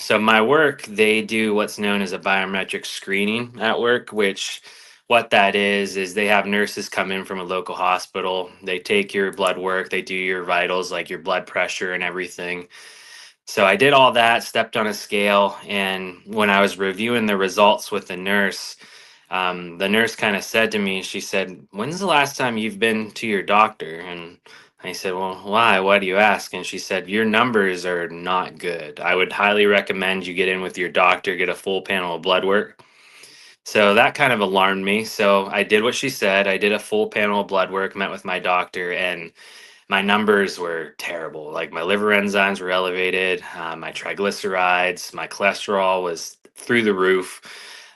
So my work, they do what's known as a biometric screening at work, which what that is they have nurses come in from a local hospital. They take your blood work, they do your vitals, like your blood pressure and everything. So I did all that, stepped on a scale, and when I was reviewing the results with the nurse kind of said to me, she said, "When's the last time you've been to your doctor?" And I said, "Well, why? Why do you ask?" And she said, "Your numbers are not good. I would highly recommend you get in with your doctor, get a full panel of blood work." So that kind of alarmed me. So I did what she said. I did a full panel of blood work, met with my doctor, and my numbers were terrible. Like my liver enzymes were elevated, my triglycerides, my cholesterol was through the roof.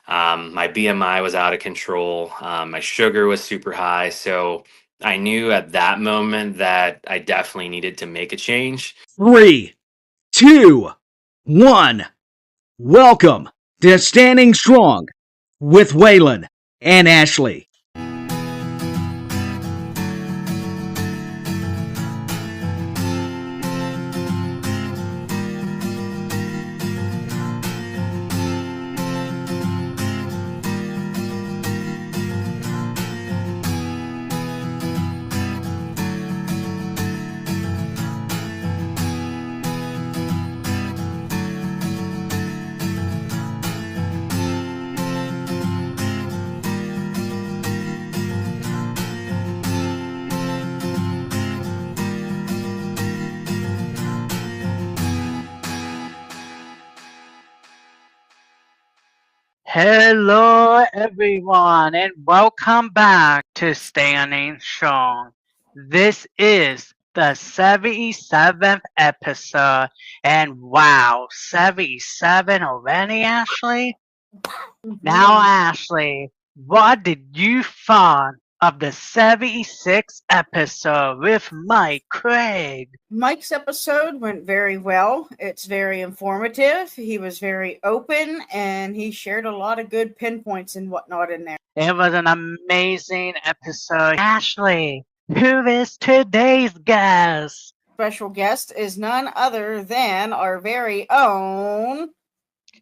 My BMI was out of control. My sugar was super high. So I knew at that moment that I definitely needed to make a change. 3, 2, 1. Welcome to Standing Strong with Waylon and Ashley. Hello, everyone, and welcome back to Standing Strong. This is the 77th episode, and wow, 77 already, Ashley? Now, Ashley, what did you find of the 76th episode with Mike Craig? Mike's episode went very well. It's very informative. He was very open and he shared a lot of good pinpoints and whatnot in there. It was an amazing episode. Ashley, who is today's guest? Special guest is none other than our very own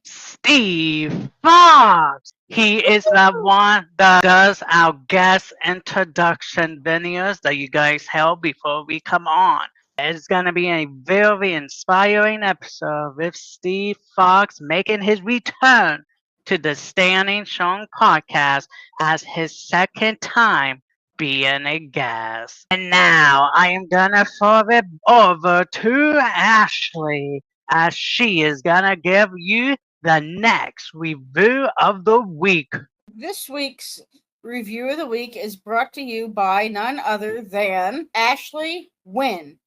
Steve Fox. He is the one that does our guest introduction videos that you guys help before we come on. It's going to be a very inspiring episode with Steve Fox making his return to the Standing Strong podcast as his second time being a guest. And now I am going to throw it over to Ashley as she is going to give you the next review of the week. This week's review of the week is brought to you by none other than Ashley Wynn.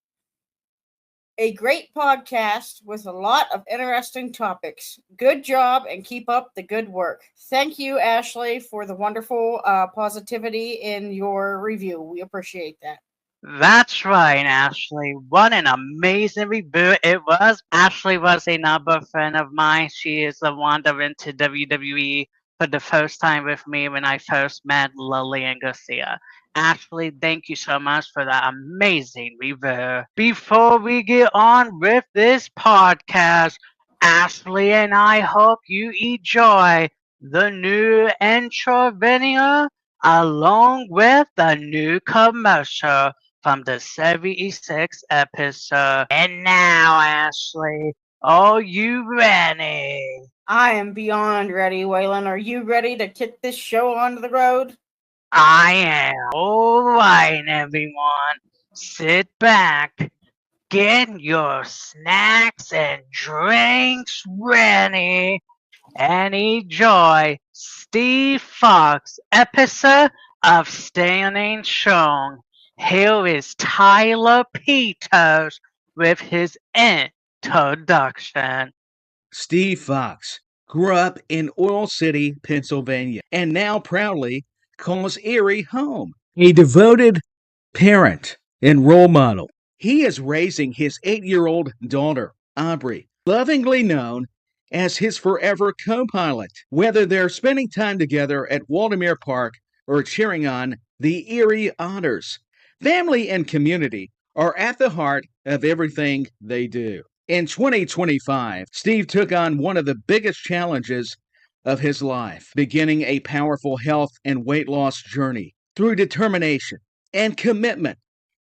A great podcast with a lot of interesting topics. Good job and keep up the good work. Thank you, Ashley, for the wonderful positivity in your review. We appreciate that. That's right, Ashley. What an amazing review it was. Ashley was another friend of mine. She is the one that went to WWE for the first time with me when I first met Lillian Garcia. Ashley, thank you so much for that amazing review. Before we get on with this podcast, Ashley and I hope you enjoy the new intro video along with the new commercial from the 76th episode. And now, Ashley, are you ready? I am beyond ready, Waylon. Are you ready to kick this show onto the road? I am. Alright, everyone. Sit back, get your snacks and drinks ready, and enjoy Steve Fox episode of Standing Strong. Here is Tyler Peters with his introduction. Steve Fox grew up in Oil City, Pennsylvania, and now proudly calls Erie home. A devoted parent and role model. He is raising his 8-year-old daughter, Aubrey, lovingly known as his forever co-pilot. Whether they're spending time together at Waldemere Park or cheering on the Erie Otters, family and community are at the heart of everything they do. In 2025, Steve took on one of the biggest challenges of his life, beginning a powerful health and weight loss journey. Through determination and commitment,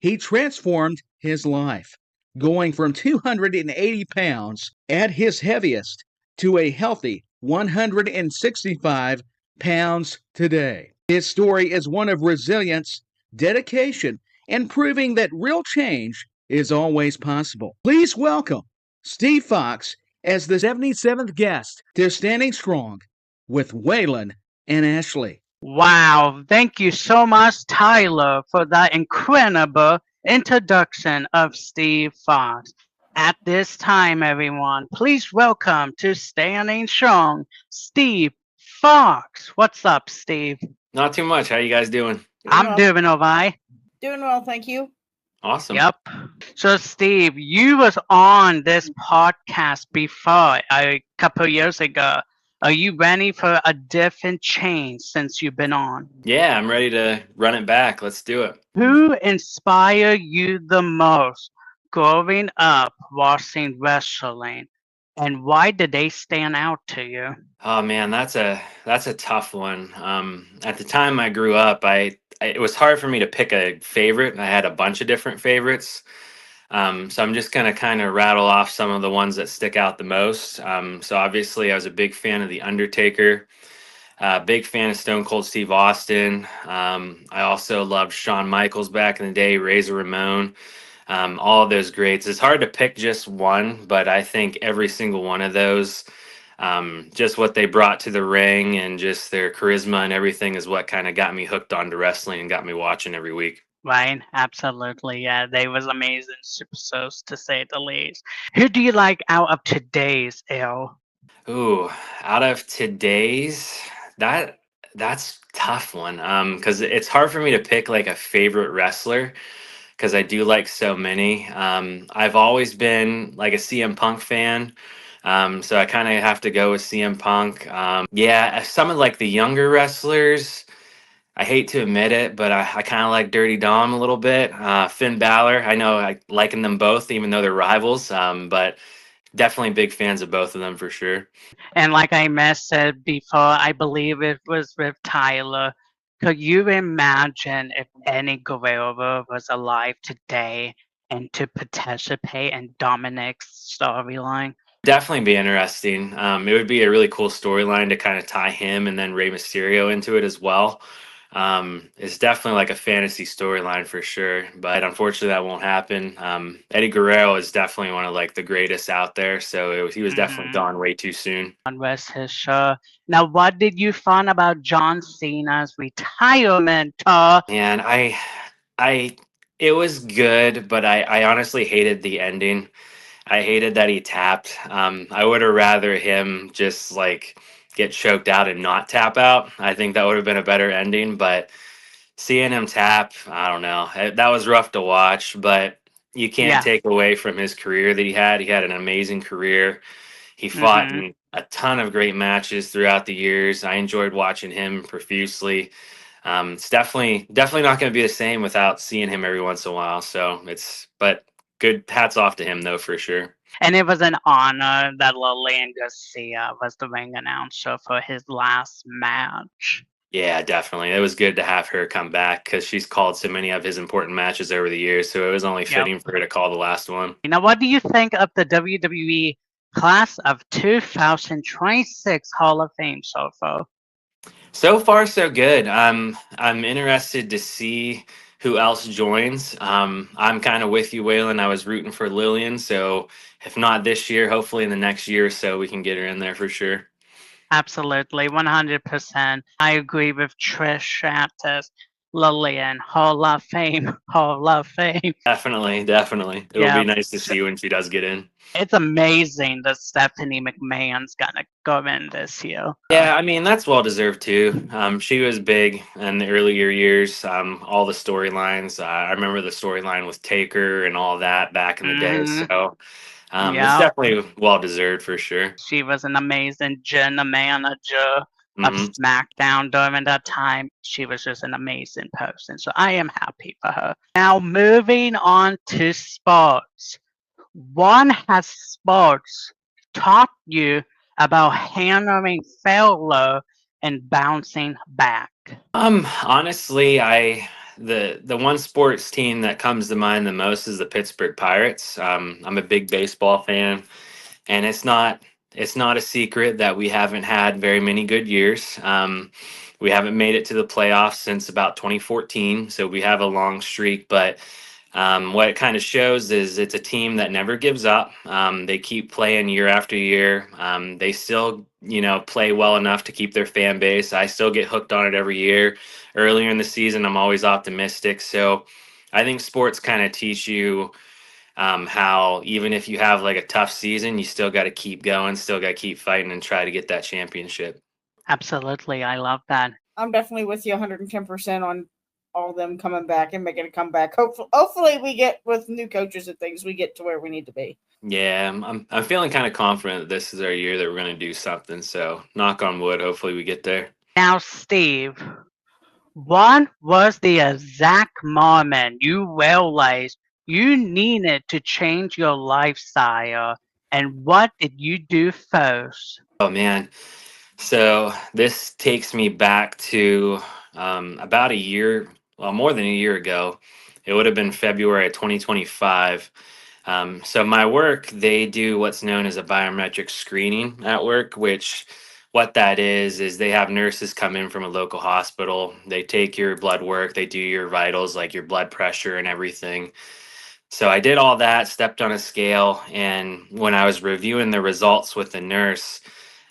he transformed his life, going from 280 pounds at his heaviest to a healthy 165 pounds today. His story is one of resilience, dedication, and proving that real change is always possible. Please welcome Steve Fox as the 77th guest to Standing Strong with Waylon and Ashley. Wow, thank you so much, Tyler, for that incredible introduction of Steve Fox. At this time, everyone, please welcome to Standing Strong, Steve Fox. What's up, Steve? Not too much. How you guys doing? I'm doing all right. Doing well, thank you. Awesome. Yep. So, Steve, you was on this podcast before a couple years ago. Are you ready for a different change since you've been on? Yeah, I'm ready to run it back. Let's do it. Who inspired you the most growing up watching wrestling, and why did they stand out to you? Oh man, that's a tough one. At the time I grew up, it was hard for me to pick a favorite. I had a bunch of different favorites. So I'm just gonna kind of rattle off some of the ones that stick out the most. So obviously I was a big fan of The Undertaker, big fan of Stone Cold Steve Austin. I also loved Shawn Michaels back in the day, Razor Ramon, all of those greats. It's hard to pick just one, but I think every single one of those, just what they brought to the ring and just their charisma and everything is what kind of got me hooked onto wrestling and got me watching every week. Right, absolutely. Yeah, they was amazing superstars to say the least. Who do you like out of today's L? Ooh, out of today's, that's a tough one. Because it's hard for me to pick like a favorite wrestler because I do like so many. I've always been like a CM Punk fan. So I kind of have to go with CM Punk. Yeah, some of like the younger wrestlers, I hate to admit it, but I kind of like Dirty Dom a little bit. Finn Balor, I know I liking them both, even though they're rivals. But definitely big fans of both of them for sure. And like I said before, I believe it was with Tyler. Could you imagine if Eddie Guerrero was alive today and to participate in Dominic's storyline? Definitely be interesting. It would be a really cool storyline to kind of tie him and then Rey Mysterio into it as well. It's definitely like a fantasy storyline for sure, but unfortunately that won't happen. Eddie Guerrero is definitely one of like the greatest out there, so he was definitely gone way too soon. On rest his show. Now, what did you find about John Cena's retirement? And it was good, but I honestly hated the ending. I hated that he tapped. I would have rather him just like get choked out and not tap out. I think that would have been a better ending, but seeing him tap, I don't know. That was rough to watch, but you can't take away from his career that he had. He had an amazing career. He fought in a ton of great matches throughout the years. I enjoyed watching him profusely. It's definitely not going to be the same without seeing him every once in a while. But good hats off to him though, for sure. And it was an honor that Lillian Garcia was the ring announcer for his last match. Yeah, definitely. It was good to have her come back because she's called so many of his important matches over the years. So it was only fitting for her to call the last one. Now, what do you think of the WWE class of 2026 Hall of Fame so far? So far, so good. I'm interested to see who else joins. I'm kind of with you, Waylon. I was rooting for Lillian, so if not this year, hopefully in the next year or so, we can get her in there for sure. Absolutely, 100%. I agree with Trish Stratus. Lillian, Hall of Fame, Hall of Fame. Definitely. It'll be nice to see when she does get in. It's amazing that Stephanie McMahon's gonna go in this year. Yeah, I mean, that's well deserved too. She was big in the earlier years. All the storylines. I remember the storyline with Taker and all that back in the day. So it's definitely well deserved for sure. She was an amazing general manager of SmackDown during that time. She was just an amazing person. So I am happy for her. Now moving on to sports. What has sports taught you about handling failure and bouncing back? Honestly, the one sports team that comes to mind the most is the Pittsburgh Pirates. I'm a big baseball fan, and it's not a secret that we haven't had very many good years. We haven't made it to the playoffs since about 2014, so we have a long streak. But what it kind of shows is it's a team that never gives up. They keep playing year after year. They still, play well enough to keep their fan base. I still get hooked on it every year. Earlier in the season, I'm always optimistic. So I think sports kind of teach you how even if you have like a tough season, you still got to keep going, still got to keep fighting and try to get that championship. Absolutely, I love that. I'm definitely with you 110% on all of them coming back and making a comeback. Hopefully, we get with new coaches and things, we get to where we need to be. Yeah, I'm feeling kind of confident that this is our year that we're going to do something. So knock on wood, hopefully we get there. Now, Steve, what was the exact moment you realized you needed to change your lifestyle, and what did you do first? Oh man. So this takes me back to about a year, well, more than a year ago. It would have been February of 2025. So my work, they do what's known as a biometric screening at work, which what that is they have nurses come in from a local hospital. They take your blood work, they do your vitals, like your blood pressure and everything. So I did all that, stepped on a scale, and when I was reviewing the results with the nurse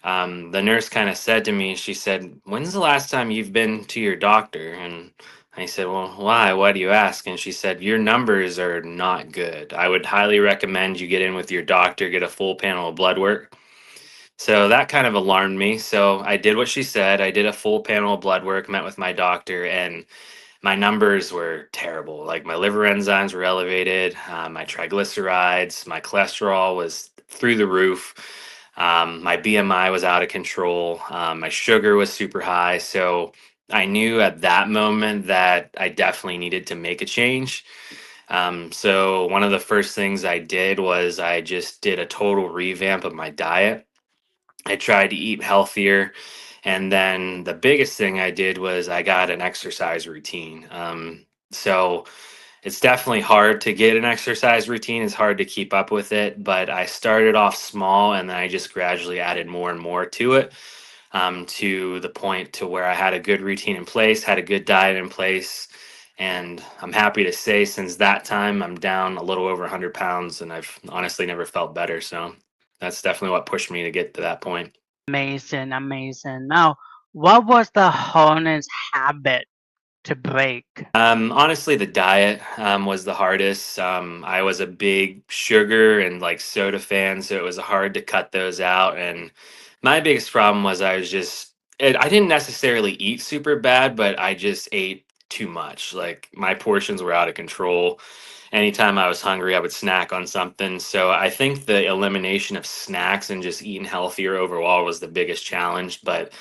kind of said to me, she said, "When's the last time you've been to your doctor?" And I said, "Well, why? Why do you ask?" And she said, "Your numbers are not good. I would highly recommend you get in with your doctor, get a full panel of blood work." So that kind of alarmed me. So I did what she said. I did a full panel of blood work, met with my doctor, and my numbers were terrible. Like my liver enzymes were elevated, my triglycerides, my cholesterol was through the roof, my BMI was out of control, my sugar was super high. So I knew at that moment that I definitely needed to make a change. So one of the first things I did was I just did a total revamp of my diet. I tried to eat healthier. And then the biggest thing I did was I got an exercise routine. So it's definitely hard to get an exercise routine. It's hard to keep up with it, but I started off small and then I just gradually added more and more to it, to the point to where I had a good routine in place, had a good diet in place. And I'm happy to say since that time, I'm down a little over 100 pounds and I've honestly never felt better. So that's definitely what pushed me to get to that point. Amazing, amazing. Now, what was the hardest habit to break? Honestly, the diet was the hardest. I was a big sugar and like soda fan, so it was hard to cut those out. And my biggest problem was I didn't necessarily eat super bad, but I just ate too much. Like my portions were out of control. Anytime I was hungry, I would snack on something. So I think the elimination of snacks and just eating healthier overall was the biggest challenge. But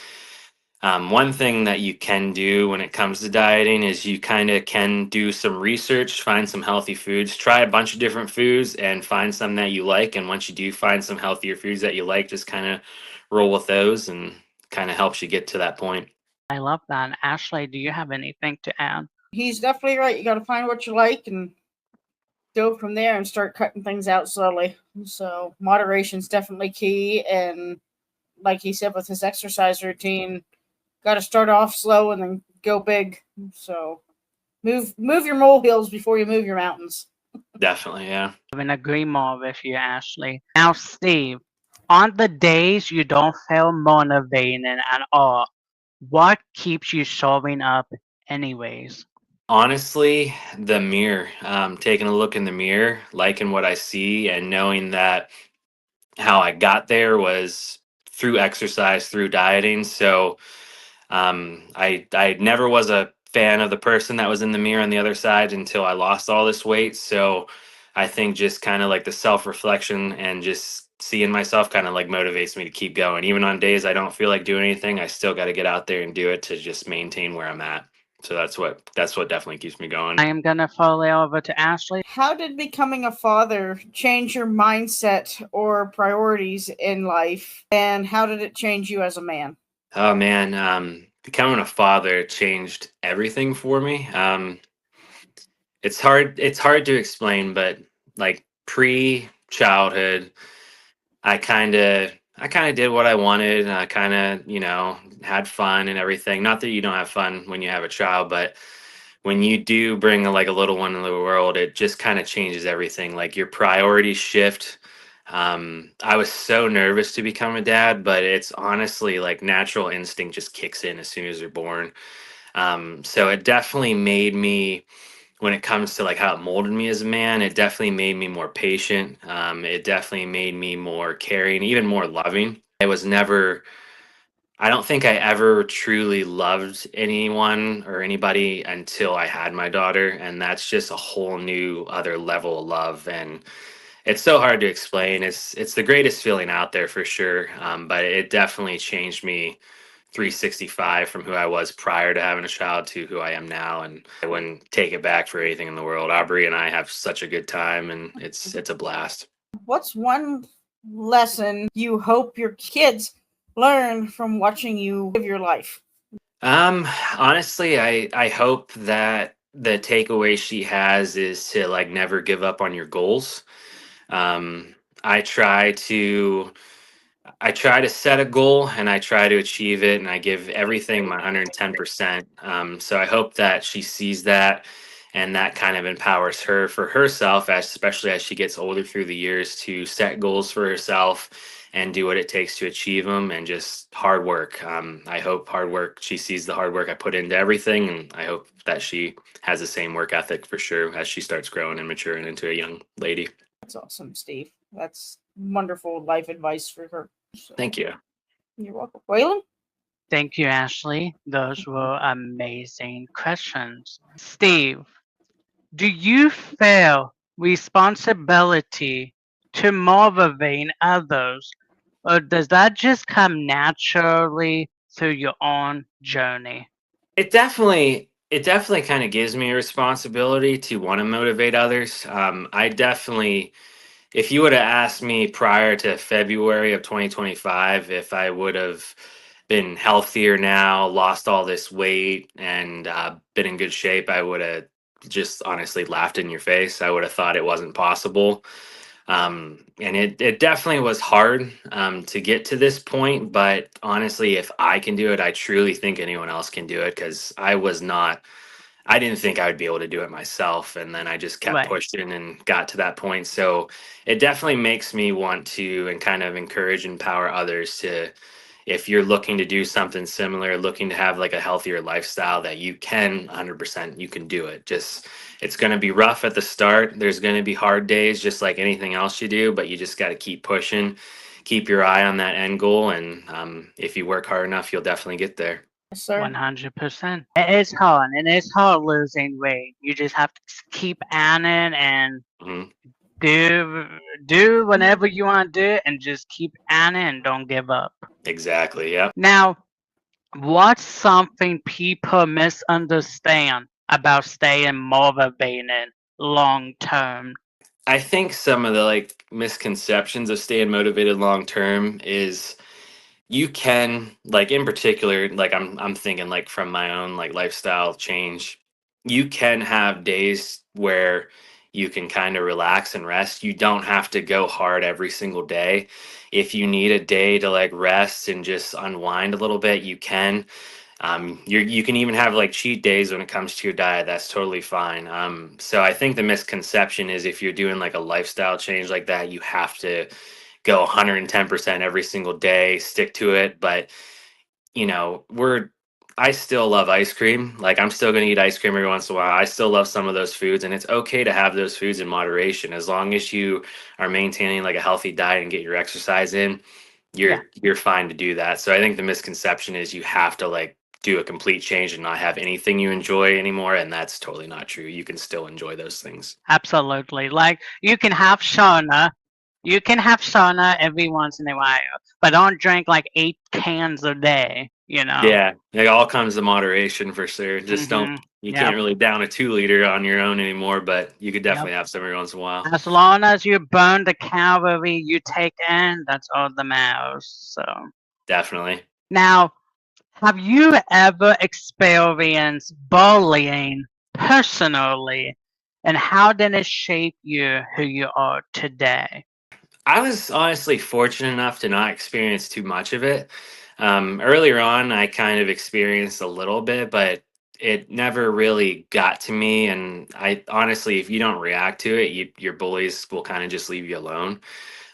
one thing that you can do when it comes to dieting is you kind of can do some research, find some healthy foods, try a bunch of different foods, and find some that you like. And once you do find some healthier foods that you like, just kind of roll with those and kind of helps you get to that point. I love that. Ashley, do you have anything to add? He's definitely right. You got to find what you like and go from there and start cutting things out slowly. So moderation's definitely key. And like he said with his exercise routine, got to start off slow and then go big. So move your molehills before you move your mountains. Definitely, yeah. I couldn't agree more with you, Ashley. Now, Steve, on the days you don't feel motivated at all, what keeps you showing up anyways? Honestly, the mirror, taking a look in the mirror, liking what I see, and knowing that how I got there was through exercise, through dieting. So I never was a fan of the person that was in the mirror on the other side until I lost all this weight. So I think just kind of like the self reflection and just seeing myself kind of like motivates me to keep going. Even on days I don't feel like doing anything, I still got to get out there and do it to just maintain where I'm at. So that's what definitely keeps me going. I am gonna follow over to Ashley. How did becoming a father change your mindset or priorities in life? And how did it change you as a man? Oh man, becoming a father changed everything for me. It's hard to explain, but like pre childhood, I kind of did what I wanted. And I kind of, had fun and everything. Not that you don't have fun when you have a child, but when you do bring like a little one into the world, it just kind of changes everything. Like your priorities shift. I was so nervous to become a dad, but it's honestly like natural instinct just kicks in as soon as you're born. So it definitely made me, when it comes to like how it molded me as a man, it definitely made me more patient. It definitely made me more caring, even more loving. I don't think I ever truly loved anyone or anybody until I had my daughter. And that's just a whole new other level of love. And it's so hard to explain. It's the greatest feeling out there for sure. But it definitely changed me 365 from who I was prior to having a child to who I am now, and I wouldn't take it back for anything in the world. Aubrey and I have such a good time, and it's a blast. What's one lesson you hope your kids learn from watching you live your life? Honestly, I hope that the takeaway she has is to like never give up on your goals. Um, I try to I try to set a goal and I try to achieve it and I give everything my 110%. So I hope that she sees that and that kind of empowers her for herself, especially as she gets older through the years, to set goals for herself and do what it takes to achieve them, and just hard work. I hope hard work, she sees the hard work I put into everything, and I hope that she has the same work ethic for sure as she starts growing and maturing into a young lady. That's awesome, Steve. That's wonderful life advice for her. So, Thank you. you're welcome. Waylon? Thank you, Ashley. Those were amazing questions. Steve, do you feel responsibility to motivate others, or does that just come naturally through your own journey? It definitely kind of gives me a responsibility to want to motivate others. I definitely, if you would have asked me prior to February of 2025 if I would have been healthier now, lost all this weight, and been in good shape, I would have just honestly laughed in your face. I would have thought it wasn't possible. And it definitely was hard to get to this point. But honestly, if I can do it, I truly think anyone else can do it, because I didn't think I would be able to do it myself. And then I just kept Right. pushing and got to that point. So it definitely makes me want to and kind of encourage and empower others to, if you're looking to do something similar, looking to have like a healthier lifestyle, that you can 100%, you can do it. Just, it's going to be rough at the start. There's going to be hard days, just like anything else you do, but you just got to keep pushing, keep your eye on that end goal. And if you work hard enough, you'll definitely get there. Yes, sir. 100%. It is hard, and it's hard losing weight. You just have to keep at it and Mhm. do whatever you want to do, and just keep at it and don't give up. Exactly. Yeah. Now, what's something people misunderstand about staying motivated long term? I think some of the like misconceptions of staying motivated long term is, you can, like, in particular, like I'm thinking like from my own like lifestyle change, you can have days where you can kind of relax and rest. You don't have to go hard every single day. If you need a day to like rest and just unwind a little bit, you can. You can even have like cheat days when it comes to your diet. That's totally fine. So I think the misconception is, if you're doing like a lifestyle change like that, you have to go 110% every single day, stick to it. But you know, I still love ice cream. Like, I'm still going to eat ice cream every once in a while. I still love some of those foods, and it's okay to have those foods in moderation, as long as you are maintaining like a healthy diet and get your exercise in. Yeah. You're fine to do that. So I think the misconception is you have to like do a complete change and not have anything you enjoy anymore, and that's totally not true. You can still enjoy those things. Absolutely. Like, you can have sauna. You can have sauna every once in a while, but don't drink like 8 cans a day. you know. Yeah, it all comes to moderation for sure. Just don't, Hmm. you Yep. can't really down a 2 liter on your own anymore, but you could Yep. definitely have some every once in a while. As long as you burn the calorie you take in, that's all that matters. So Definitely. now, have you ever experienced bullying personally, and how did it shape you who you are today? I was honestly fortunate enough to not experience too much of it. Earlier on, I kind of experienced a little bit, but it never really got to me. And I honestly, if you don't react to it, your bullies will kind of just leave you alone.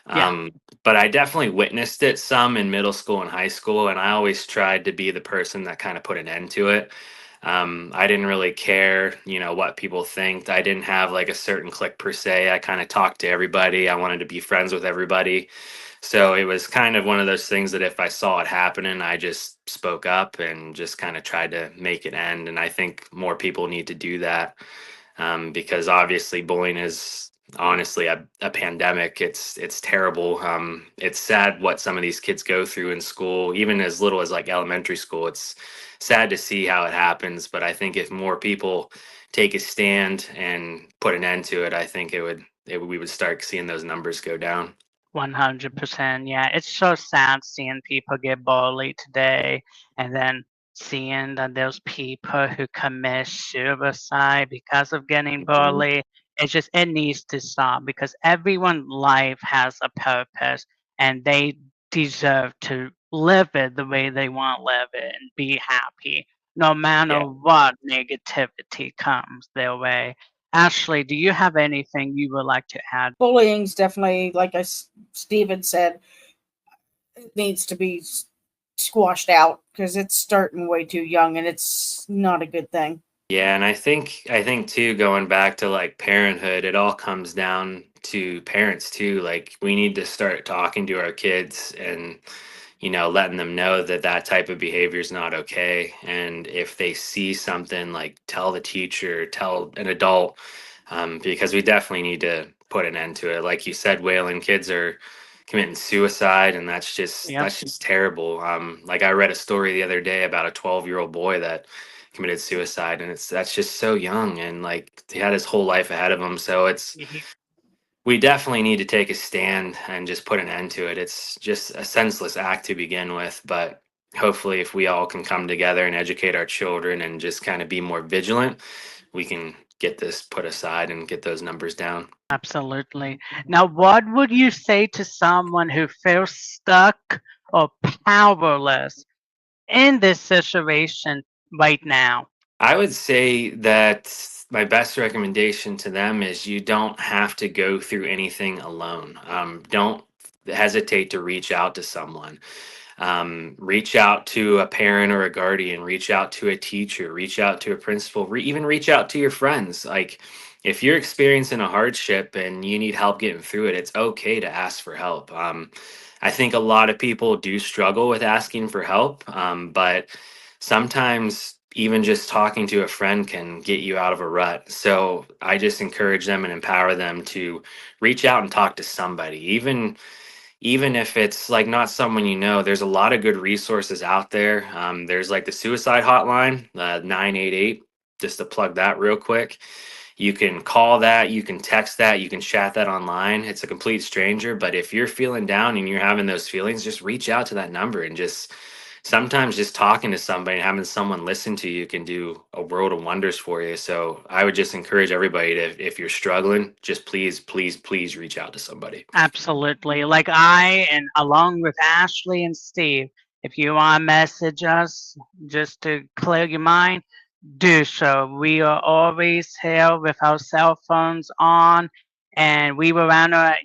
Yeah. Um, but I definitely witnessed it some in middle school and high school, and I always tried to be the person that kind of put an end to it. I didn't really care, what people think. I didn't have like a certain clique per se. I kind of talked to everybody. I wanted to be friends with everybody. So it was kind of one of those things that if I saw it happening, I just spoke up and just kind of tried to make it end. And I think more people need to do that, because obviously bullying is honestly a pandemic. It's terrible. It's sad what some of these kids go through in school, even as little as like elementary school. It's sad to see how it happens, but I think if more people take a stand and put an end to it, I think we would start seeing those numbers go down. 100%. Yeah, it's so sad seeing people get bullied today and then seeing that there's people who commit suicide because of getting Mhm. bullied. It needs to stop because everyone's life has a purpose and they deserve to live it the way they want to live it and be happy no matter Yeah. what negativity comes their way. Ashley, do you have anything you would like to add? Bullying's definitely, like Steven said, it needs to be squashed out because it's starting way too young and it's not a good thing. Yeah, and I think too, going back to like parenthood, it all comes down to parents too. Like we need to start talking to our kids and letting them know that that type of behavior is not okay. And if they see something, like tell the teacher, tell an adult, because we definitely need to put an end to it. Like you said, Waylon, kids are committing suicide, and that's just Yep. that's just terrible. Like I read a story the other day about a 12-year-old boy that committed suicide, and that's just so young, and like he had his whole life ahead of him. So we definitely need to take a stand and just put an end to it. It's just a senseless act to begin with, but hopefully if we all can come together and educate our children and just kind of be more vigilant, we can get this put aside and get those numbers down. Absolutely. Now, what would you say to someone who feels stuck or powerless in this situation right now? I would say that my best recommendation to them is you don't have to go through anything alone. Don't hesitate to reach out to someone. Reach out to a parent or a guardian, reach out to a teacher, reach out to a principal, even reach out to your friends. Like, if you're experiencing a hardship and you need help getting through it, it's okay to ask for help. I think a lot of people do struggle with asking for help, but sometimes even just talking to a friend can get you out of a rut. So I just encourage them and empower them to reach out and talk to somebody, even if it's like not someone there's a lot of good resources out there. There's like the suicide hotline, 988, just to plug that real quick. You can call that, you can text that, you can chat that online. It's a complete stranger, but if you're feeling down and you're having those feelings, just reach out to that number and just sometimes just talking to somebody and having someone listen to you can do a world of wonders for you. So I would just encourage everybody to, if you're struggling, just please, please, please reach out to somebody. Absolutely. Like I, and along with Ashley and Steve, if you want to message us just to clear your mind, do so. We are always here with our cell phones on, and we will rather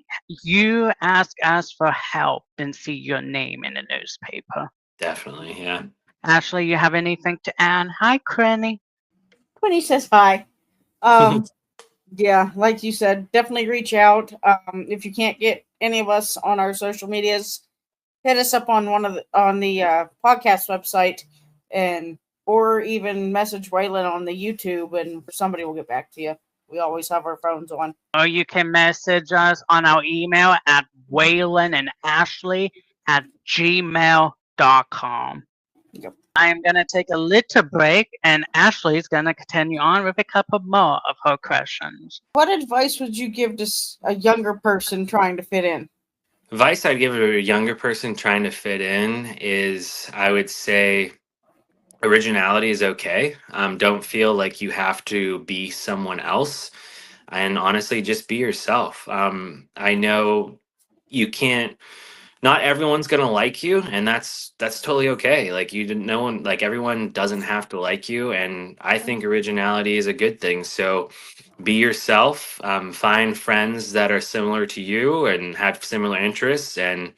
you ask us for help than see your name in the newspaper. Definitely, yeah. Ashley, you have anything to add? Hi, Crenny. Quinny says hi. Um, yeah, like you said, definitely reach out. If you can't get any of us on our social medias, hit us up on the podcast website, and or even message Waylon on the YouTube, and somebody will get back to you. We always have our phones on. Or you can message us on our email at Waylon and Ashley at gmail.com. Yep. I'm going to take a little break, and Ashley's going to continue on with a couple more of her questions. What advice would you give to a younger person trying to fit in? Advice I'd give a younger person trying to fit in is, I would say, originality is okay. Don't feel like you have to be someone else, and honestly, just be yourself. I know you can't. Not everyone's gonna like you, and that's totally okay. Like you didn't. No one, like everyone doesn't have to like you, and I think originality is a good thing. So be yourself. Find friends that are similar to you and have similar interests, and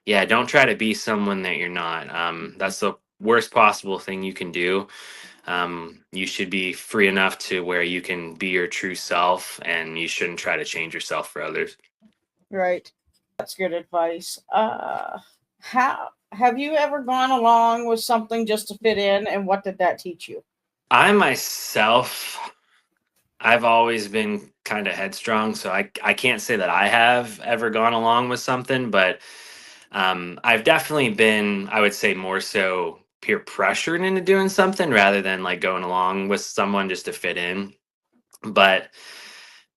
yeah, don't try to be someone that you're not. That's the worst possible thing you can do. You should be free enough to where you can be your true self, and you shouldn't try to change yourself for others. Right. That's good advice. How have you ever gone along with something just to fit in, and what did that teach you? I myself, I've always been kind of headstrong, so I can't say that I have ever gone along with something, but I've definitely been, I would say, more so peer pressured into doing something rather than like going along with someone just to fit in. But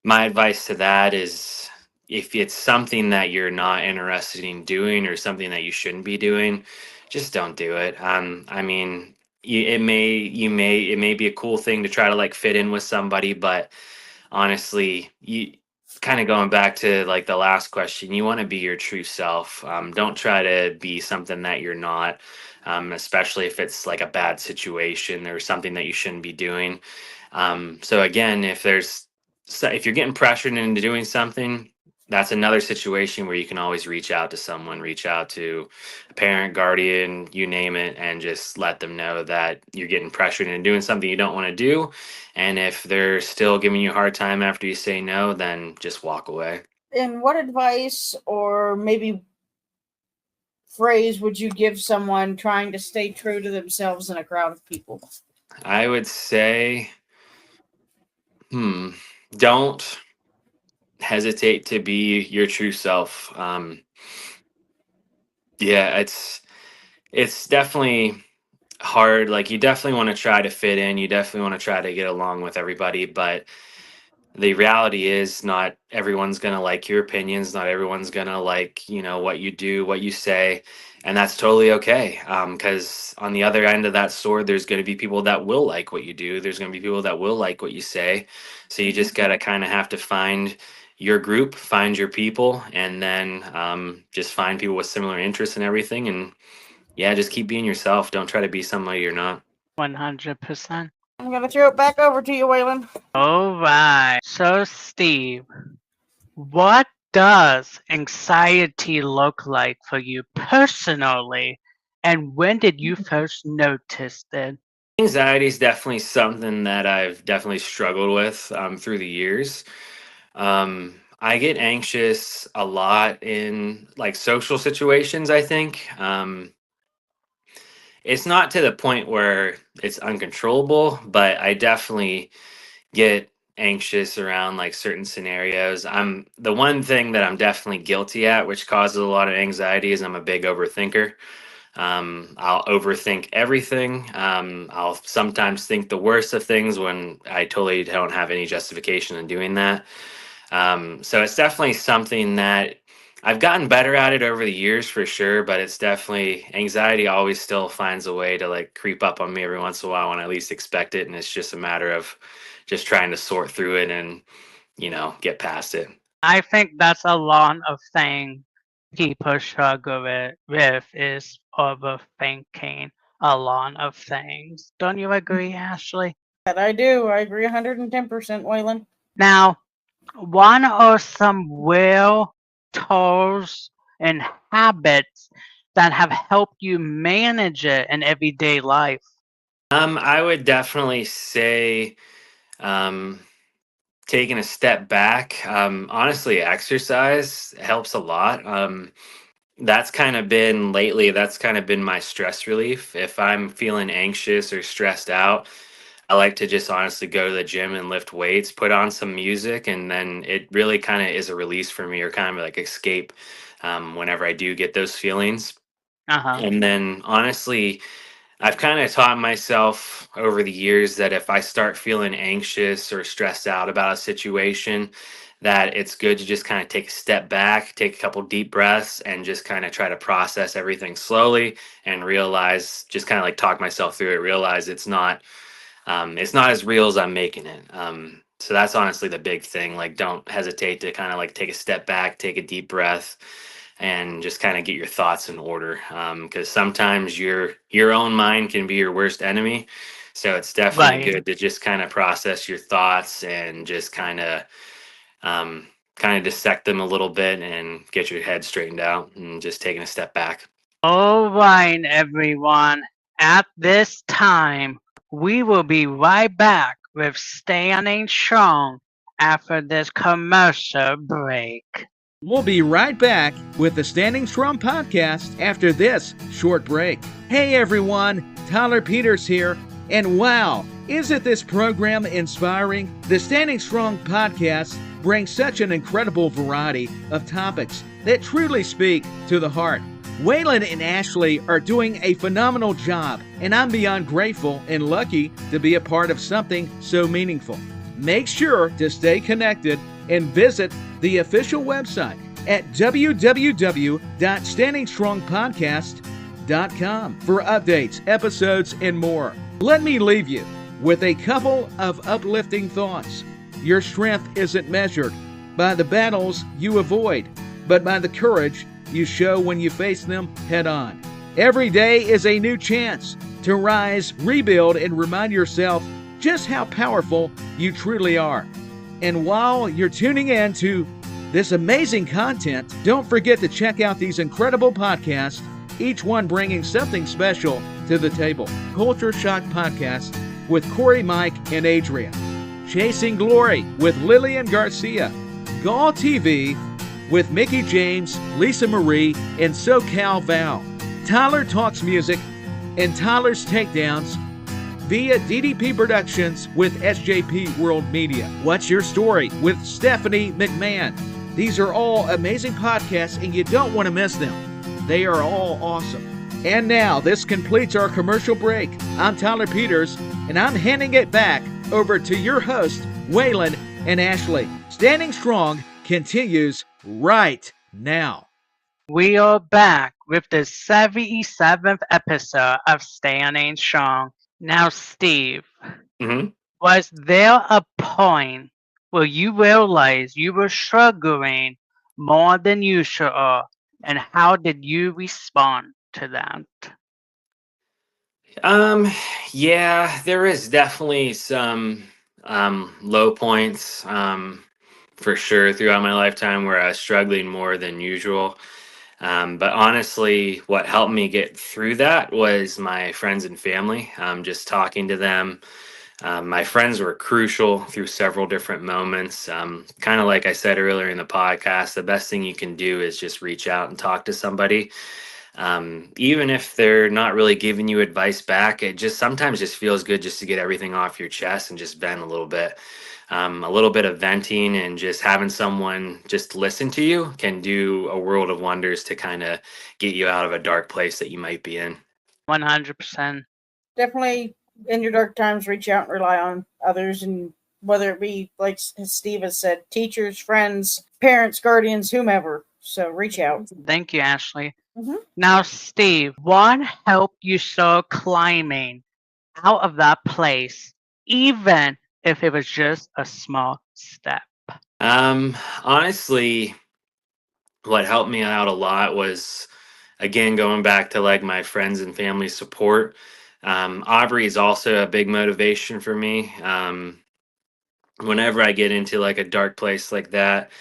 my advice to that is, if it's something that you're not interested in doing or something that you shouldn't be doing, just don't do it. I mean, it may be a cool thing to try to like fit in with somebody, but honestly, you kind of going back to like the last question, you want to be your true self. Don't try to be something that you're not, especially if it's like a bad situation or something that you shouldn't be doing. So again, if you're getting pressured into doing something, that's another situation where you can always reach out to someone, reach out to a parent, guardian, you name it, and just let them know that you're getting pressured into doing something you don't want to do. And if they're still giving you a hard time after you say no, then just walk away. And what advice or maybe phrase would you give someone trying to stay true to themselves in a crowd of people? I would say, don't hesitate to be your true self. Yeah, it's definitely hard. Like you definitely want to try to fit in. You definitely want to try to get along with everybody, but the reality is not everyone's going to like your opinions. Not everyone's going to like, what you do, what you say, and that's totally okay. Because on the other end of that sword, there's going to be people that will like what you do. There's going to be people that will like what you say. So you just got to kind of have to find your group, find your people, and then just find people with similar interests and everything. And yeah, just keep being yourself. Don't try to be somebody you're not. 100%. I'm going to throw it back over to you, Waylon. All right. So, Steve, what does anxiety look like for you personally? And when did you first notice it? Anxiety is definitely something that I've definitely struggled with through the years. I get anxious a lot in like social situations, I think. It's not to the point where it's uncontrollable, but I definitely get anxious around like certain scenarios. I'm the one thing that I'm definitely guilty at, which causes a lot of anxiety, is I'm a big overthinker. I'll overthink everything. I'll sometimes think the worst of things when I totally don't have any justification in doing that. So it's definitely something that I've gotten better at it over the years for sure, but it's definitely, anxiety always still finds a way to like creep up on me every once in a while when I least expect it. And it's just a matter of just trying to sort through it and, get past it. I think that's a lot of things people struggle with is overthinking a lot of things. Don't you agree, Ashley? That I do. I agree 110%, Waylon. Now, what are some real tools and habits that have helped you manage it in everyday life? I would definitely say, um, taking a step back. Honestly, exercise helps a lot. That's kind of been lately, that's kind of been my stress relief. If I'm feeling anxious or stressed out, I like to just honestly go to the gym and lift weights, put on some music, and then it really kind of is a release for me, or kind of like escape whenever I do get those feelings. Uh huh. And then honestly, I've kind of taught myself over the years that if I start feeling anxious or stressed out about a situation, that it's good to just kind of take a step back, take a couple deep breaths, and just kind of try to process everything slowly and realize, just kind of like talk myself through it, realize it's not as real as I'm making it. So that's honestly the big thing. Like, don't hesitate to kind of like take a step back, take a deep breath, and just kind of get your thoughts in order. Because sometimes your own mind can be your worst enemy. So it's definitely Right. good to just kind of process your thoughts and just kind of dissect them a little bit and get your head straightened out and just taking a step back. All right, everyone. At this time, we will be right back with Standing Strong after this commercial break. We'll be right back with the Standing Strong podcast after this short break. Hey everyone, Tyler Peters here, and wow, isn't this program inspiring? The Standing Strong podcast brings such an incredible variety of topics that truly speak to the heart. Waylon and Ashley are doing a phenomenal job, and I'm beyond grateful and lucky to be a part of something so meaningful. Make sure to stay connected and visit the official website at www.standingstrongpodcast.com for updates, episodes, and more. Let me leave you with a couple of uplifting thoughts. Your strength isn't measured by the battles you avoid, but by the courage you show when you face them head on. Every day is a new chance to rise, rebuild, and remind yourself just how powerful you truly are. And while you're tuning in to this amazing content, don't forget to check out these incredible podcasts, each one bringing something special to the table. Culture Shock Podcast with Corey, Mike, and Adrian. Chasing Glory with Lillian Garcia. Gall TV with Mickey James, Lisa Marie, and SoCal Val. Tyler Talks Music and Tyler's Takedowns via DDP Productions with SJP World Media. What's Your Story with Stephanie McMahon. These are all amazing podcasts and you don't want to miss them. They are all awesome. And now this completes our commercial break. I'm Tyler Peters and I'm handing it back over to your host, Waylon and Ashley. Standing Strong continues right now. We are back with the 77th episode of Standing Strong. Now, Steve, Mm-hmm. was there a point where you realized you were struggling more than usual, and how did you respond to that? Yeah, there is definitely some low points for sure throughout my lifetime where I was struggling more than usual. But honestly, what helped me get through that was my friends and family. Just talking to them. My friends were crucial through several different moments. Kind of like I said earlier in the podcast, the best thing you can do is just reach out and talk to somebody. Even if they're not really giving you advice back, it just sometimes just feels good just to get everything off your chest and just vent a little bit. A little bit of venting and just having someone just listen to you can do a world of wonders to kind of get you out of a dark place that you might be in. 100%. Definitely in your dark times, reach out and rely on others, and whether it be, like Steve has said, teachers, friends, parents, guardians, whomever. So reach out. Thank you, Ashley. Mhm. Now, Steve, what helped you start climbing out of that place, even if it was just a small step? Honestly, what helped me out a lot was, again, going back to like my friends and family support. Aubrey is also a big motivation for me. Whenever I get into like a dark place like that,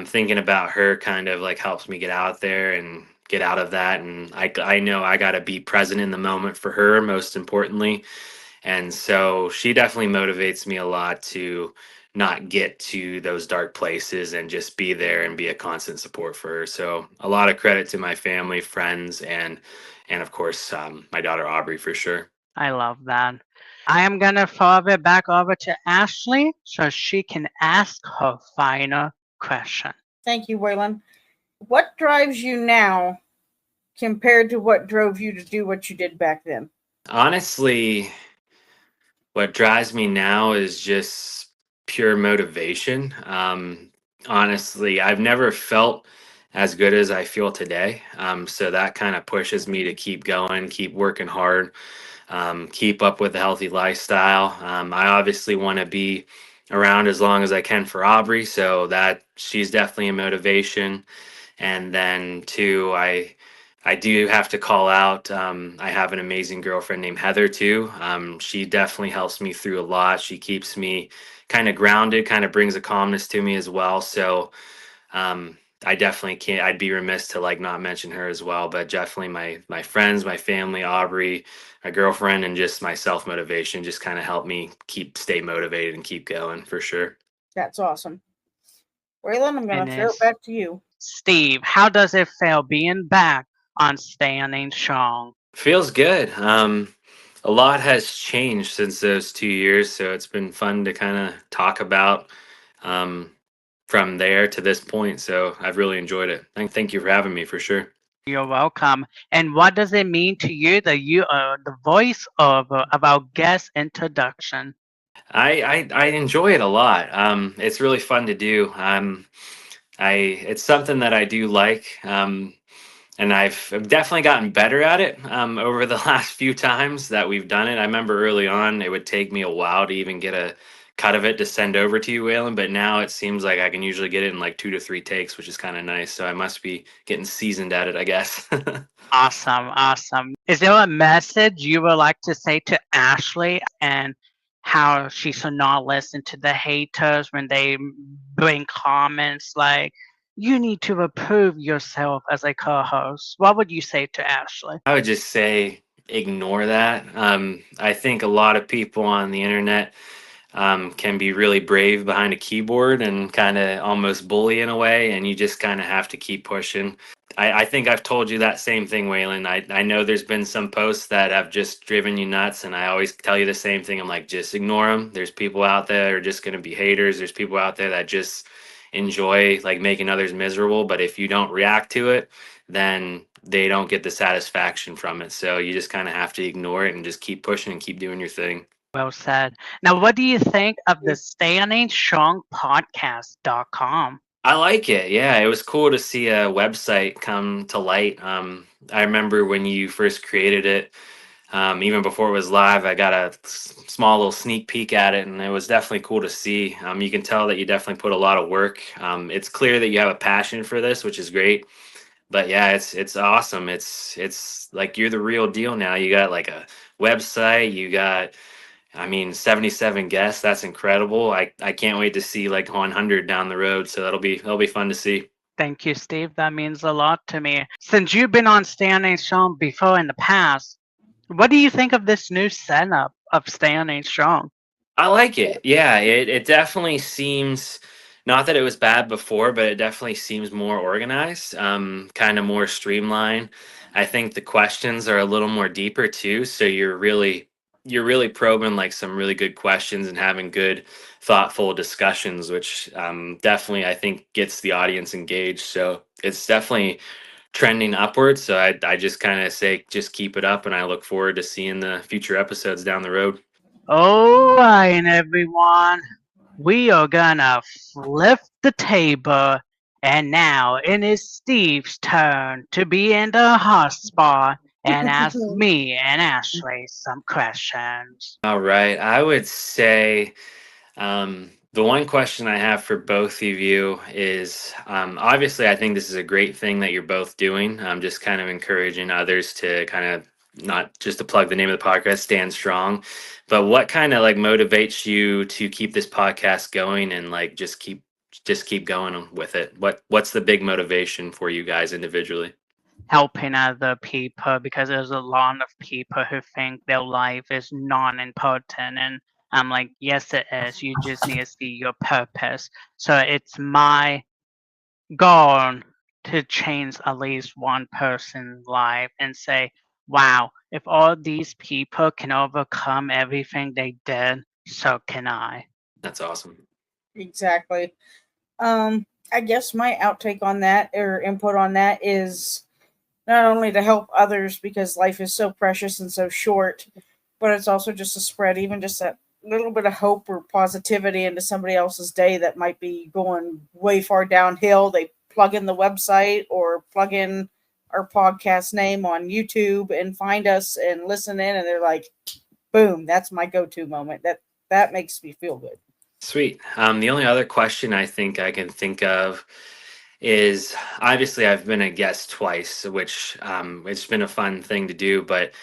thinking about her kind of like helps me get out there and get out of that. And I know I got to be present in the moment for her, most importantly. And so she definitely motivates me a lot to not get to those dark places and just be there and be a constant support for her. So a lot of credit to my family, friends, and of course my daughter Aubrey for sure. I love that. I am going to forward it back over to Ashley so she can ask her final question. Thank you, Waylon. What drives you now compared to what drove you to do what you did back then? Honestly, what drives me now is just pure motivation. Honestly, I've never felt as good as I feel today. So that kind of pushes me to keep going, keep working hard, keep up with a healthy lifestyle. I obviously want to be around as long as I can for Aubrey, so that she's definitely a motivation. And then two, I do have to call out. I have an amazing girlfriend named Heather too. She definitely helps me through a lot. She keeps me kind of grounded, kind of brings a calmness to me as well. So I definitely can't. I'd be remiss to like not mention her as well. But definitely my friends, my family, Aubrey, my girlfriend, and just my self motivation just kind of help me stay motivated and keep going for sure. That's awesome. Waylon, I'm going And to throw it it's back to you. Steve. How does it feel being back on Standing Strong? Feels good. A lot has changed since those 2 years, so it's been fun to kind of talk about um, from there to this point. So I've really enjoyed it. Thank you for having me for sure. You're welcome. And what does it mean to you that you are the voice of our guest introduction? I enjoy it a lot. It's really fun to do. It's something that I do like. And I've definitely gotten better at it over the last few times that we've done it. I remember early on, it would take me a while to even get a cut of it to send over to you, Waylon. But now it seems like I can usually get it in like 2 to 3 takes, which is kind of nice. So I must be getting seasoned at it, I guess. Awesome, awesome. Is there a message you would like to say to Ashley and how she should not listen to the haters when they bring comments like, you need to approve yourself as a co host? What would you say to Ashley? I would just say ignore that. I think a lot of people on the internet can be really brave behind a keyboard and kind of almost bully in a way, and you just kind of have to keep pushing. I think I've told you that same thing, Waylon. I know there's been some posts that have just driven you nuts, and I always tell you the same thing. I'm like, just ignore them. There's people out there that are just going to be haters. There's people out there that just enjoy like making others miserable. But if you don't react to it, then they don't get the satisfaction from it. So you just kind of have to ignore it and just keep pushing and keep doing your thing. Well said. Now, what do you think of the Standing Strong Podcast.com? I like it. Yeah, it was cool to see a website come to light. I remember when you first created it, even before it was live, I got a small little sneak peek at it, and it was definitely cool to see. You can tell that you definitely put a lot of work. It's clear that you have a passion for this, which is great. But yeah, it's awesome. It's like you're the real deal now. You got like a website. You got, I mean, 77 guests. That's incredible. I can't wait to see like 100 down the road. So that'll be fun to see. Thank you, Steve. That means a lot to me. Since you've been on Standing Strong before in the past, what do you think of this new setup of Standing Strong? I like it. Yeah, it definitely seems not that it was bad before, but it definitely seems more organized, kind of more streamlined. I think the questions are a little more deeper too, so you're really probing like some really good questions and having good thoughtful discussions, which definitely I think gets the audience engaged. So it's definitely trending upwards. So I just kind of say just keep it up, and I look forward to seeing the future episodes down the road. All right, everyone. We are gonna flip the table, and now it is Steve's turn to be in the hot spot and ask me and Ashley some questions. All right. I would say the one question I have for both of you is obviously, I think this is a great thing that you're both doing. Just kind of encouraging others to kind of not just to plug the name of the podcast, stand strong. But what kind of like motivates you to keep this podcast going and like just keep going with it? What's the big motivation for you guys individually? Helping other people because there's a lot of people who think their life is non-important, and I'm like, yes, it is. You just need to see your purpose. So it's my goal to change at least one person's life and say, wow, if all these people can overcome everything they did, so can I. That's awesome. Exactly. I guess my outtake on that or input on that is not only to help others because life is so precious and so short, but it's also just to spread even just that little bit of hope or positivity into somebody else's day that might be going way far downhill. They plug in the website or plug in our podcast name on YouTube and find us and listen in, and they're like, boom, that's my go-to moment. That makes me feel good. Sweet. The only other question I think I can think of is, obviously I've been a guest twice, which it's been a fun thing to do, but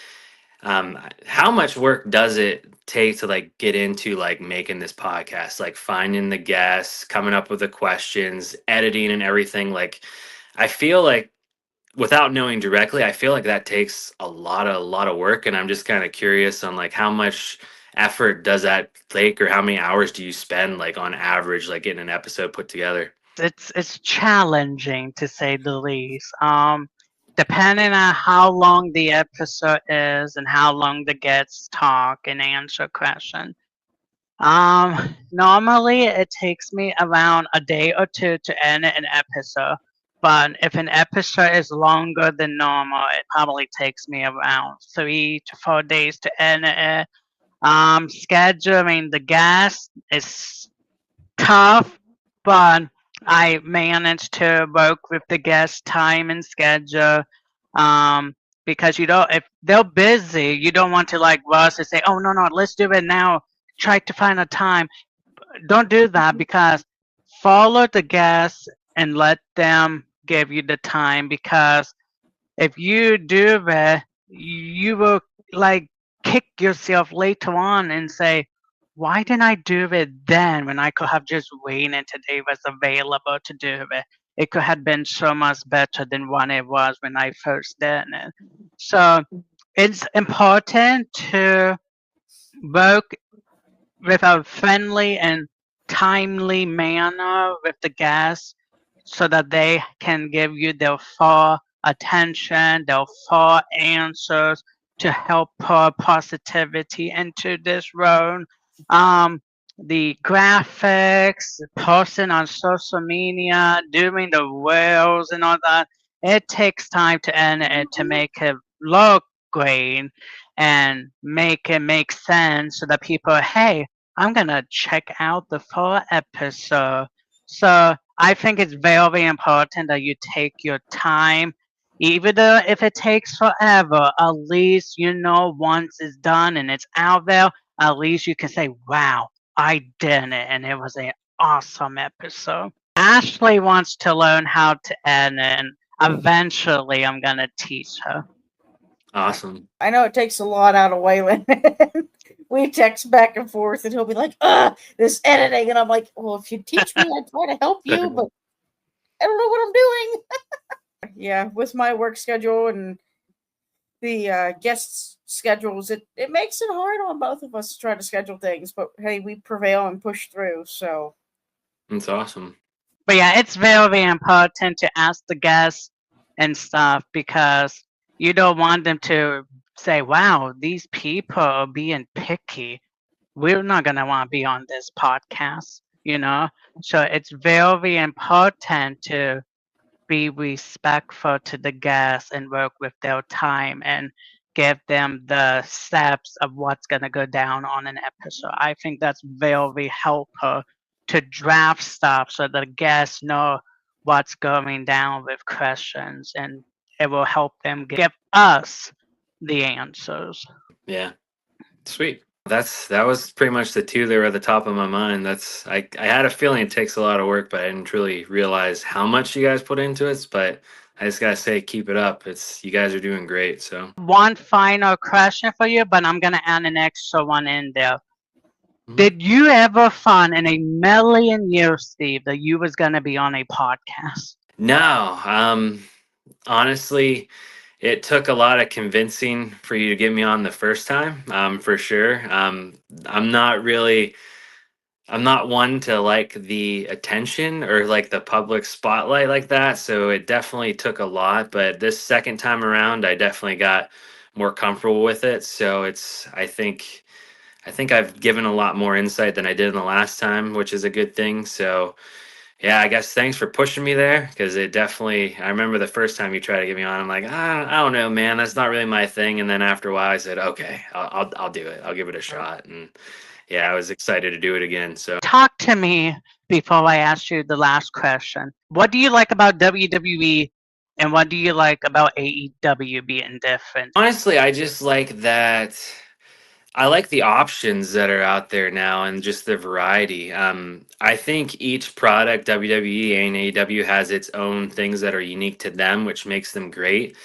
how much work does it take to like get into like making this podcast, like finding the guests, coming up with the questions, editing and everything? Like, I feel like, without knowing directly, I feel like that takes a lot of work, and I'm just kind of curious on like how much effort does that take, or how many hours do you spend like on average, like getting an episode put together? It's challenging to say the least. Depending on how long the episode is and how long the guests talk and answer questions. Normally it takes me around a day or two to edit an episode. But if an episode is longer than normal, it probably takes me around 3 to 4 days to edit it. Scheduling the guests is tough, but I managed to work with the guest time and schedule. Um, because you don't, if they're busy, you don't want to like rush and say, "Oh no, let's do it now." Try to find a time. Don't do that, because follow the guests and let them give you the time. Because if you do that, you will like kick yourself later on and say, why didn't I do it then when I could have just waited until they was available to do it? It could have been so much better than what it was when I first did it. So it's important to work with a friendly and timely manner with the guests so that they can give you their full attention, their full answers to help pour positivity into this road. Um, the graphics, posting on social media, doing the reels and all that, it takes time to edit it to make it look great and make it make sense so that people, hey, I'm gonna check out the full episode. So I think it's very important that you take your time, even though if it takes forever. At least you know once it's done and it's out there. At least you can say, "Wow, I did it, and it was an awesome episode." Ashley wants to learn how to edit, and eventually I'm gonna teach her. Awesome. I know it takes a lot out of Waylon. We text back and forth, and he'll be like, this editing. And I'm like, well, if you teach me, I'd try to help you, but I don't know what I'm doing. Yeah, with my work schedule and the guests' schedules, it makes it hard on both of us to try to schedule things. But hey, we prevail and push through. So That's awesome. But yeah, it's very important to ask the guests and stuff, because you don't want them to say, wow, these people are being picky. We're not going to want to be on this podcast, you know? So it's very important to be respectful to the guests and work with their time and give them the steps of what's going to go down on an episode. I think that's very helpful to draft stuff so the guests know what's going down with questions, and it will help them give us the answers. Yeah. Sweet. That was pretty much the two that were at the top of my mind. I had a feeling it takes a lot of work, but I didn't really realize how much you guys put into it. But I just gotta say, keep it up. You guys are doing great. So One final question for you, but I'm gonna add an extra one in there. Mhm. Did you ever find in a million years, Steve, that you was gonna be on a podcast? No, honestly, it took a lot of convincing for you to get me on the first time, for sure. I'm not really, I'm not one to like the attention or like the public spotlight like that. So it definitely took a lot. But this second time around, I definitely got more comfortable with it. So I think I've given a lot more insight than I did in the last time, which is a good thing. So Yeah, I guess thanks for pushing me there because it definitely. I remember the first time you tried to get me on, I'm like, I don't know, man, that's not really my thing. And then after a while, I said, okay, I'll do it. I'll give it a shot. And yeah, I was excited to do it again. So Talk to me before I ask you the last question. What do you like about WWE and what do you like about AEW being different? honestly, I just like that. I like the options that are out there now and just the variety. I think each product, WWE and AEW, has its own things that are unique to them, which makes them great.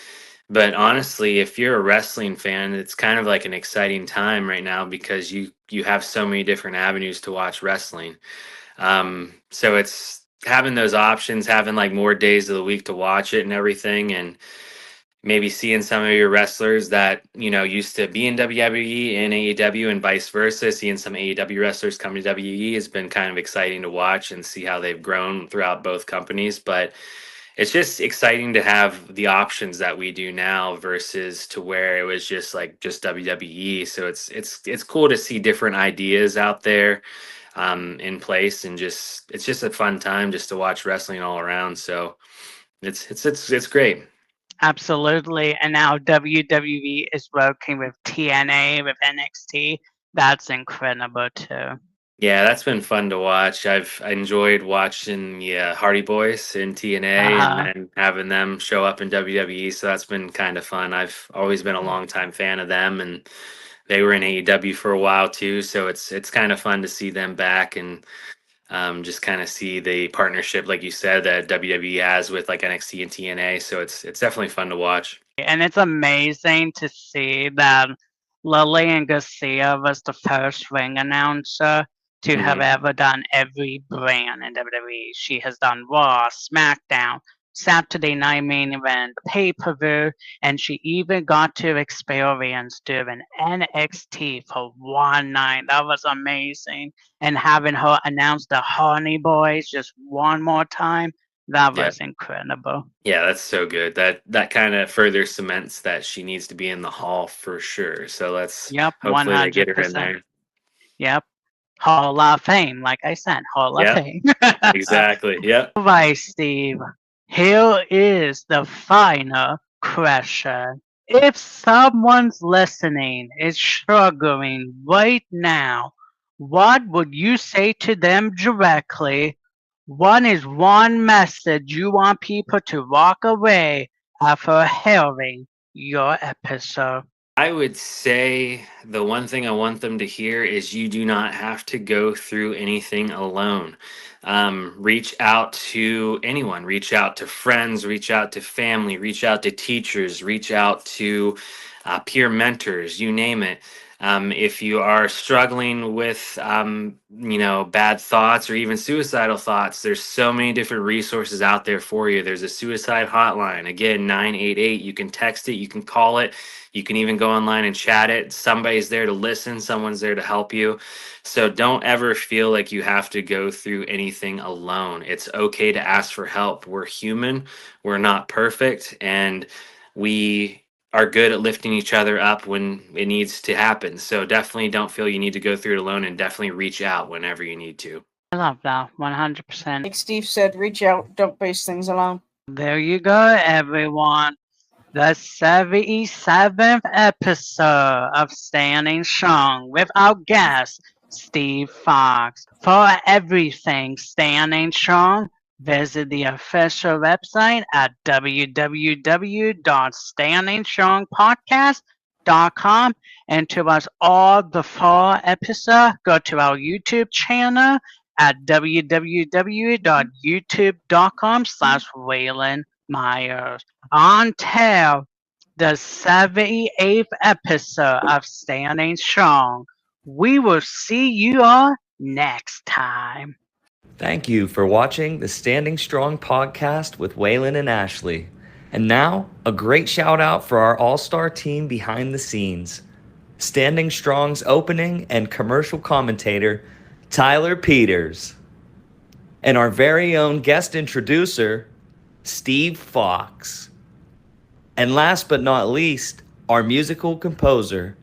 But honestly, if you're a wrestling fan, it's kind of like an exciting time right now because you have so many different avenues to watch wrestling. So it's having those options, having like more days of the week to watch it and everything, and maybe seeing some of your wrestlers that used to be in WWE and AEW and vice versa. Seeing some AEW wrestlers come to WWE has been kind of exciting to watch and see how they've grown throughout both companies. But it's just exciting to have the options that we do now versus to where it was just WWE. So it's cool to see different ideas out there in place, and it's just a fun time just to watch wrestling all around. So it's great. Absolutely. And now WWE is working with TNA, with NXT. That's incredible too. Yeah, that's been fun to watch. I enjoyed watching Hardy Boys in TNA and Uh-huh. then having them show up in WWE. So that's been kind of fun. I've always been a longtime fan of them, and they were in AEW for a while too. So it's kind of fun to see them back and just kind of see the partnership, like you said, that WWE has with like NXT and TNA. So it's definitely fun to watch. And it's amazing to see that Lillian Garcia was the first ring announcer to have Hmm. ever done every brand in WWE. She has done Raw, SmackDown, Saturday Night Main Event, pay per view, and she even got to experience doing NXT for one night. That was amazing. And having her announce the Honey Boys just one more time, that Yeah. was incredible. Yeah, that's so good. That kind of further cements that she needs to be in the hall for sure. So let's Yep, hopefully they get her in 100%. there. Yep. Hall of Fame, like I said, Hall of Yep, Fame. exactly. Yep. Alright, Steve. Here is the final question. If someone's listening is struggling right now, what would you say to them directly? What is one message you want people to walk away after hearing your episode? I would say the one thing I want them to hear is you do not have to go through anything alone. Reach out to anyone, reach out to friends, reach out to family, reach out to teachers, reach out to peer mentors, you name it. If you are struggling with, bad thoughts or even suicidal thoughts, there's so many different resources out there for you. There's a suicide hotline, again, 988. You can text it, you can call it, you can even go online and chat it. Somebody's there to listen, someone's there to help you. So don't ever feel like you have to go through anything alone. It's okay to ask for help. We're human, we're not perfect, and we are good at lifting each other up when it needs to happen. So definitely don't feel you need to go through it alone, and definitely reach out whenever you need to. I love that, 100%. Like Steve said, reach out. Don't face things alone. There you go, everyone. The 77th episode of Standing Strong with our guest, Steve Fox. For everything Standing Strong, visit the official website at www.standingstrongpodcast.com. And to watch all the full episodes, go to our YouTube channel at www.youtube.com/Waylon Myers. Until the 78th episode of Standing Strong, we will see you all next time. Thank you for watching the Standing Strong podcast with Waylon and Ashley. And now, a great shout out for our all-star team behind the scenes. Standing Strong's opening and commercial commentator, Tyler Peters. And our very own guest introducer, Steve Fox. And last but not least, our musical composer,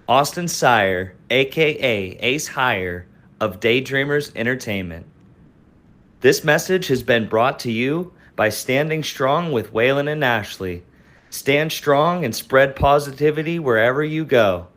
Austin Sire, aka Ace Hire of Daydreamers Entertainment. This message has been brought to you by Standing Strong with Waylon and Ashley. Stand strong and spread positivity wherever you go.